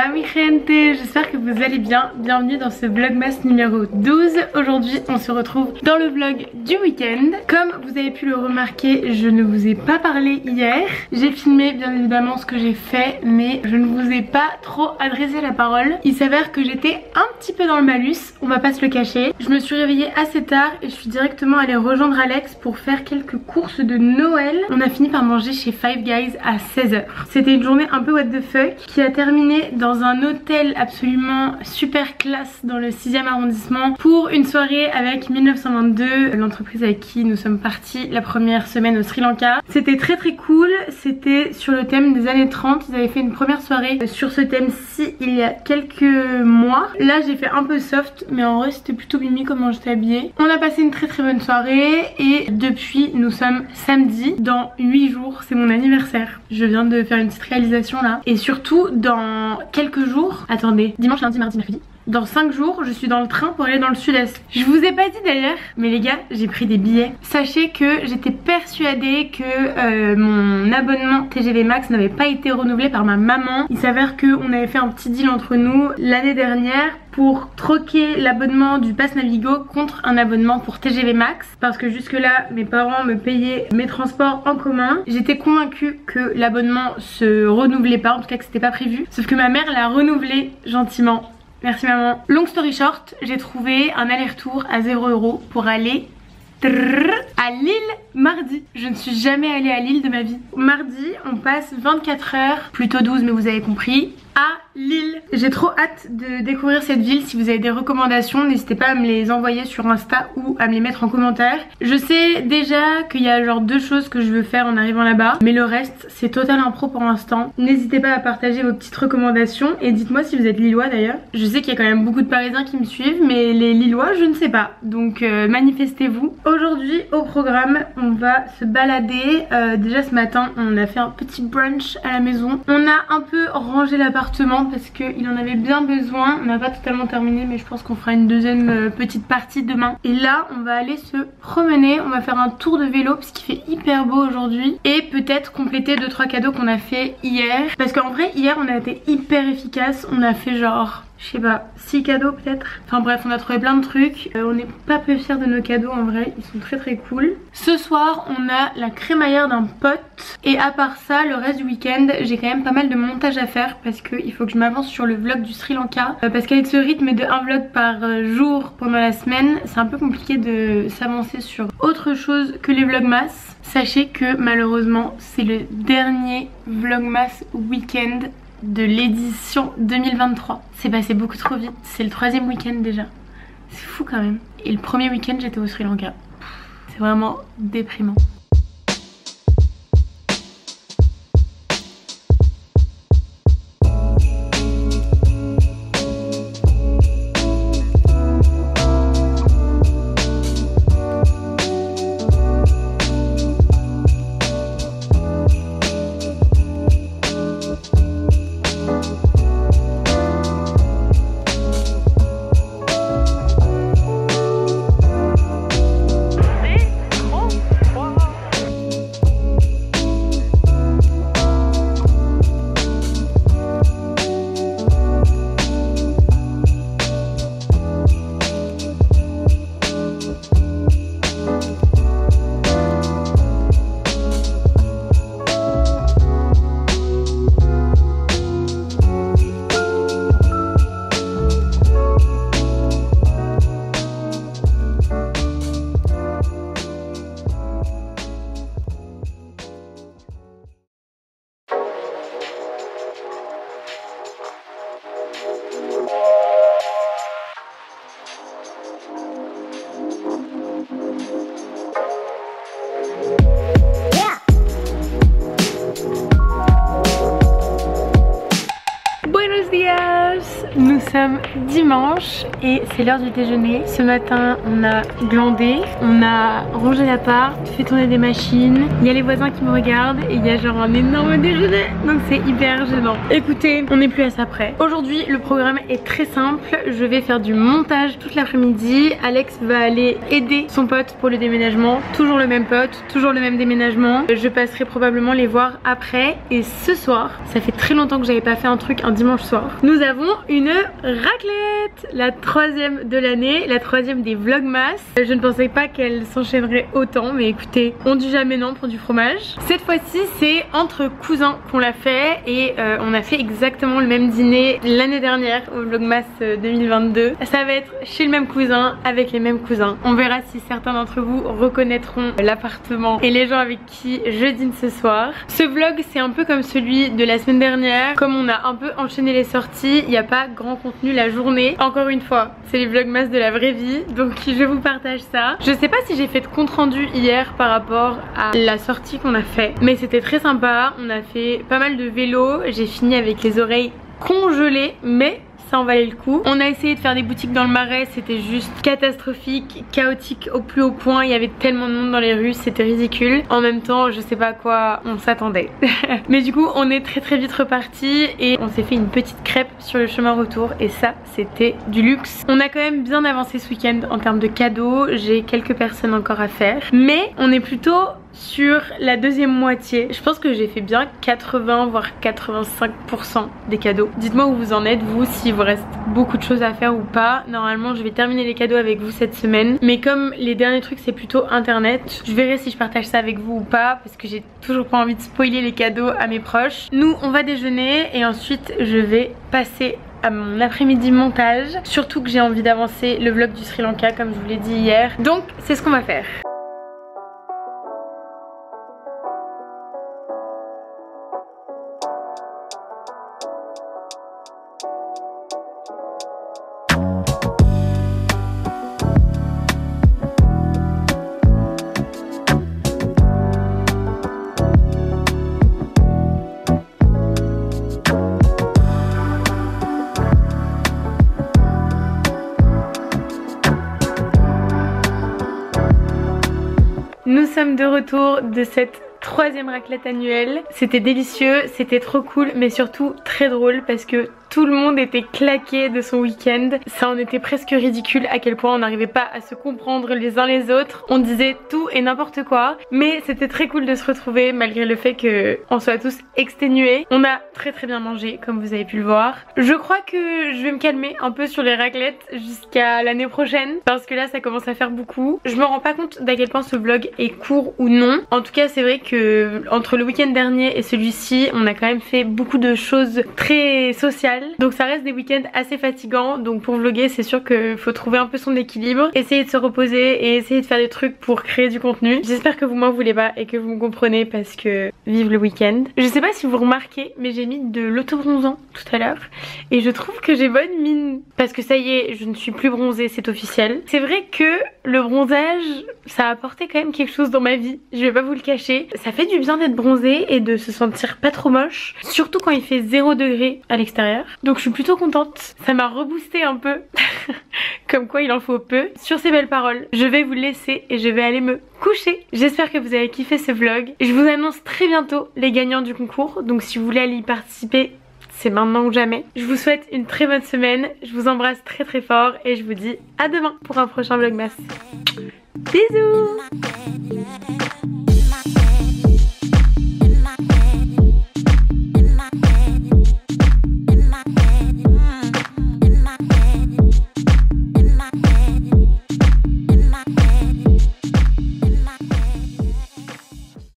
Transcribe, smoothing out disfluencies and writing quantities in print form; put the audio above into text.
Hola mi gente, j'espère que vous allez bien. Bienvenue dans ce vlogmas numéro 12. Aujourd'hui on se retrouve dans le vlog du week-end. Comme vous avez pu le remarquer, je ne vous ai pas parlé hier. J'ai filmé bien évidemment ce que j'ai fait, mais je ne vous ai pas trop adressé la parole. Il s'avère que j'étais un petit peu dans le malus, on va pas se le cacher. Je me suis réveillée assez tard et je suis directement allée rejoindre Alex pour faire quelques courses de Noël. On a fini par manger chez Five Guys à 16h. C'était une journée un peu what the fuck qui a terminé dans un hôtel absolument super classe dans le 6e arrondissement pour une soirée avec 1922, l'entreprise avec qui nous sommes partis la première semaine au Sri Lanka. C'était très très cool, c'était sur le thème des années 30, ils avaient fait une première soirée sur ce thème-ci il y a quelques mois. Là j'ai fait un peu soft mais en vrai c'était plutôt mimi comment j'étais habillée. On a passé une très très bonne soirée et depuis nous sommes samedi, dans 8 jours c'est mon anniversaire. Je viens de faire une petite réalisation là et surtout dans quelques jours, attendez, dimanche, lundi, mardi, mercredi, dans 5 jours je suis dans le train pour aller dans le sud-est. Je vous ai pas dit d'ailleurs, mais les gars j'ai pris des billets. Sachez que j'étais persuadée que mon abonnement TGV Max n'avait pas été renouvelé par ma maman. Il s'avère qu'on avait fait un petit deal entre nous l'année dernière pour troquer l'abonnement du Pass Navigo contre un abonnement pour TGV Max, parce que jusque là mes parents me payaient mes transports en commun. J'étais convaincue que l'abonnement se renouvelait pas, en tout cas que c'était pas prévu, sauf que ma mère l'a renouvelé gentiment. Merci maman. Long story short, j'ai trouvé un aller-retour à 0 € pour aller à Lille mardi. Je ne suis jamais allée à Lille de ma vie. Mardi on passe 24 heures, plutôt 12 mais vous avez compris, à Lille. J'ai trop hâte de découvrir cette ville. Si vous avez des recommandations, n'hésitez pas à me les envoyer sur Insta ou à me les mettre en commentaire. Je sais déjà qu'il y a genre 2 choses que je veux faire en arrivant là-bas, mais le reste c'est total impro pour l'instant. N'hésitez pas à partager vos petites recommandations et dites-moi si vous êtes lillois d'ailleurs. Je sais qu'il y a quand même beaucoup de Parisiens qui me suivent, mais les lillois je ne sais pas, donc manifestez-vous. Aujourd'hui au programme on va se balader. Déjà ce matin on a fait un petit brunch à la maison. On a un peu rangé l'appartement parce qu'il en avait bien besoin. On n'a pas totalement terminé mais je pense qu'on fera une deuxième petite partie demain. Et là on va aller se promener, on va faire un tour de vélo parce qu'il fait hyper beau aujourd'hui. Et peut-être compléter 2-3 cadeaux qu'on a fait hier. Parce qu'en vrai hier on a été hyper efficace. On a fait genre, je sais pas, 6 cadeaux peut-être. Enfin bref, on a trouvé plein de trucs. On n'est pas peu fiers de nos cadeaux en vrai, ils sont très très cool. Ce soir on a la crémaillère d'un pote. Et à part ça, le reste du week-end j'ai quand même pas mal de montage à faire parce qu'il faut que je m'avance sur le vlog du Sri Lanka. Parce qu'avec ce rythme de un vlog par jour pendant la semaine, c'est un peu compliqué de s'avancer sur autre chose que les vlogmas. Sachez que malheureusement c'est le dernier vlogmas week-end de l'édition 2023. C'est passé beaucoup trop vite, c'est le 3e week-end déjà. C'est fou quand même. Et le premier week-end j'étais au Sri Lanka. C'est vraiment déprimant. Nous sommes dimanche et c'est l'heure du déjeuner. Ce matin on a glandé, on a rangé l'appart, fait tourner des machines. Il y a les voisins qui me regardent et il y a genre un énorme déjeuner, donc c'est hyper gênant. Écoutez, on n'est plus à ça près. Aujourd'hui le programme est très simple, je vais faire du montage toute l'après-midi. Alex va aller aider son pote pour le déménagement, toujours le même pote, toujours le même déménagement. Je passerai probablement les voir après. Et ce soir, ça fait très longtemps que j'avais pas fait un truc un dimanche soir, nous avons une raclette, la troisième de l'année, la troisième des vlogmas. Je ne pensais pas qu'elle s'enchaînerait autant, mais écoutez, on dit jamais non pour du fromage. Cette fois-ci c'est entre cousins qu'on l'a fait et on a fait exactement le même dîner l'année dernière au vlogmas 2022. Ça va être chez le même cousin, avec les mêmes cousins. On verra si certains d'entre vous reconnaîtront l'appartement et les gens avec qui je dîne ce soir. Ce vlog c'est un peu comme celui de la semaine dernière. Comme on a un peu enchaîné les sorties, il n'y a pas grand contenu la journée. Encore une fois, c'est les vlogmas de la vraie vie, donc je vous partage ça. Je sais pas si j'ai fait de compte rendu hier par rapport à la sortie qu'on a fait, mais c'était très sympa. On a fait pas mal de vélo, j'ai fini avec les oreilles congelées, mais ça en valait le coup. On a essayé de faire des boutiques dans le Marais, c'était juste catastrophique, chaotique au plus haut point. Il y avait tellement de monde dans les rues, c'était ridicule. En même temps, je sais pas à quoi on s'attendait. Mais du coup, on est très vite reparti et on s'est fait une petite crêpe sur le chemin retour et ça, c'était du luxe. On a quand même bien avancé ce week-end en termes de cadeaux. J'ai quelques personnes encore à faire, mais on est plutôt sur la deuxième moitié. Je pense que j'ai fait bien 80 voire 85% des cadeaux. Dites-moi où vous en êtes vous, s'il vous reste beaucoup de choses à faire ou pas. Normalement je vais terminer les cadeaux avec vous cette semaine, mais comme les derniers trucs c'est plutôt internet, je verrai si je partage ça avec vous ou pas, parce que j'ai toujours pas envie de spoiler les cadeaux à mes proches. Nous on va déjeuner et ensuite je vais passer à mon après-midi montage, surtout que j'ai envie d'avancer le vlog du Sri Lanka comme je vous l'ai dit hier, donc c'est ce qu'on va faire. Nous sommes de retour de cette troisième raclette annuelle. C'était délicieux, c'était trop cool, mais surtout très drôle parce que tout le monde était claqué de son week-end. Ça en était presque ridicule à quel point on n'arrivait pas à se comprendre les uns les autres. On disait tout et n'importe quoi, mais c'était très cool de se retrouver malgré le fait qu'on soit tous exténués. On a très bien mangé comme vous avez pu le voir. Je crois que je vais me calmer un peu sur les raclettes jusqu'à l'année prochaine parce que là ça commence à faire beaucoup. Je me rends pas compte d'à quel point ce vlog est court ou non. En tout cas c'est vrai que entre le week-end dernier et celui-ci on a quand même fait beaucoup de choses très sociales. Donc ça reste des week-ends assez fatigants, donc pour vlogger c'est sûr qu'il faut trouver un peu son équilibre, essayer de se reposer et essayer de faire des trucs pour créer du contenu. J'espère que vous m'en voulez pas et que vous me comprenez parce que vive le week-end. Je sais pas si vous remarquez mais j'ai mis de l'auto-bronzant tout à l'heure et je trouve que j'ai bonne mine parce que ça y est, je ne suis plus bronzée, c'est officiel. C'est vrai que le bronzage ça a apporté quand même quelque chose dans ma vie, je vais pas vous le cacher. Ça fait du bien d'être bronzée et de se sentir pas trop moche, surtout quand il fait 0 degré à l'extérieur. Donc je suis plutôt contente, ça m'a reboosté un peu. Comme quoi il en faut peu. Sur ces belles paroles, je vais vous laisser et je vais aller me coucher. J'espère que vous avez kiffé ce vlog. Je vous annonce très bientôt les gagnants du concours, donc si vous voulez aller y participer, c'est maintenant ou jamais. Je vous souhaite une très bonne semaine, je vous embrasse très fort et je vous dis à demain pour un prochain vlogmas. Bisous.